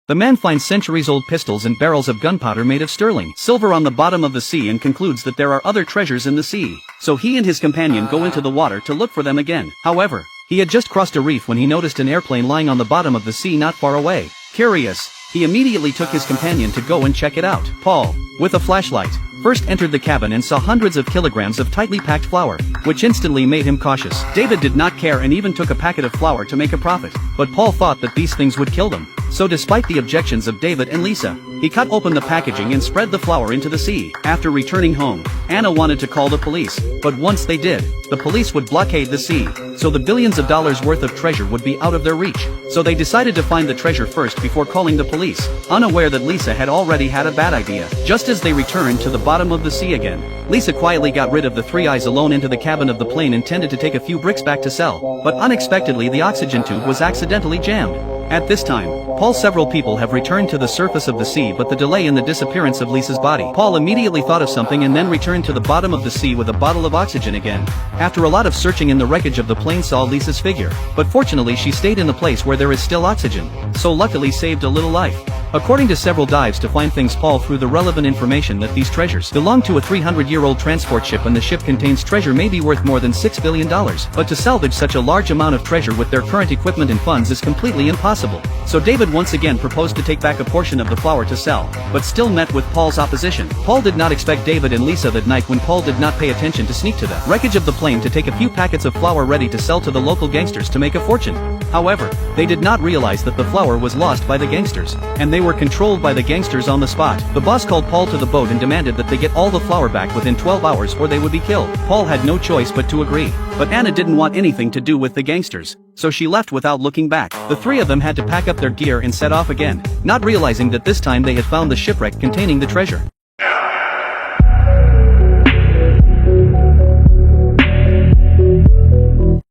The man finds centuries-old pistols and barrels of gunpowder made of sterling silver on the bottom of the sea and concludes that there are other treasures in the sea. So he and his companion go into the water to look for them again. However, he had just crossed a reef when he noticed an airplane lying on the bottom of the sea not far away. Curious, he immediately took his companion to go and check it out. Paul, with a flashlight, first entered the cabin and saw hundreds of kilograms of tightly packed flour, which instantly made him cautious. David did not care and even took a packet of flour to make a profit, but Paul thought that these things would kill them. So despite the objections of David and Lisa, he cut open the packaging and spread the flour into the sea. After returning home, Anna wanted to call the police, but once they did, the police would blockade the sea, so the billions of dollars worth of treasure would be out of their reach. So they decided to find the treasure first before calling the police, unaware that Lisa had already had a bad idea. Just as they returned to the bottom of the sea again, Lisa quietly got rid of the three eyes alone into the cabin of the plane, intended to take a few bricks back to sell, but unexpectedly the oxygen tube was accidentally jammed. At this time, several people have returned to the surface of the sea, but the delay in the disappearance of Lisa's body. Paul immediately thought of something and then returned to the bottom of the sea with a bottle of oxygen again. After a lot of searching in the wreckage of the plane saw Lisa's figure, but fortunately she stayed in the place where there is still oxygen, so luckily saved a little life. According to several dives to find things, Paul threw the relevant information that these treasures belong to a 300-year-old transport ship and the ship contains treasure may be worth more than $6 billion, but to salvage such a large amount of treasure with their current equipment and funds is completely impossible. So David once again proposed to take back a portion of the flour to sell, but still met with Paul's opposition. Paul did not expect David and Lisa that night when Paul did not pay attention to sneak to the wreckage of the plane to take a few packets of flour ready to sell to the local gangsters to make a fortune. However, they did not realize that the flour was lost by the gangsters, and they were controlled by the gangsters on the spot. The boss called Paul to the boat and demanded that they get all the flour back within 12 hours or they would be killed. Paul had no choice but to agree, but Anna didn't want anything to do with the gangsters, so she left without looking back. The three of them had to pack up their gear and set off again, not realizing that this time they had found the shipwreck containing the treasure.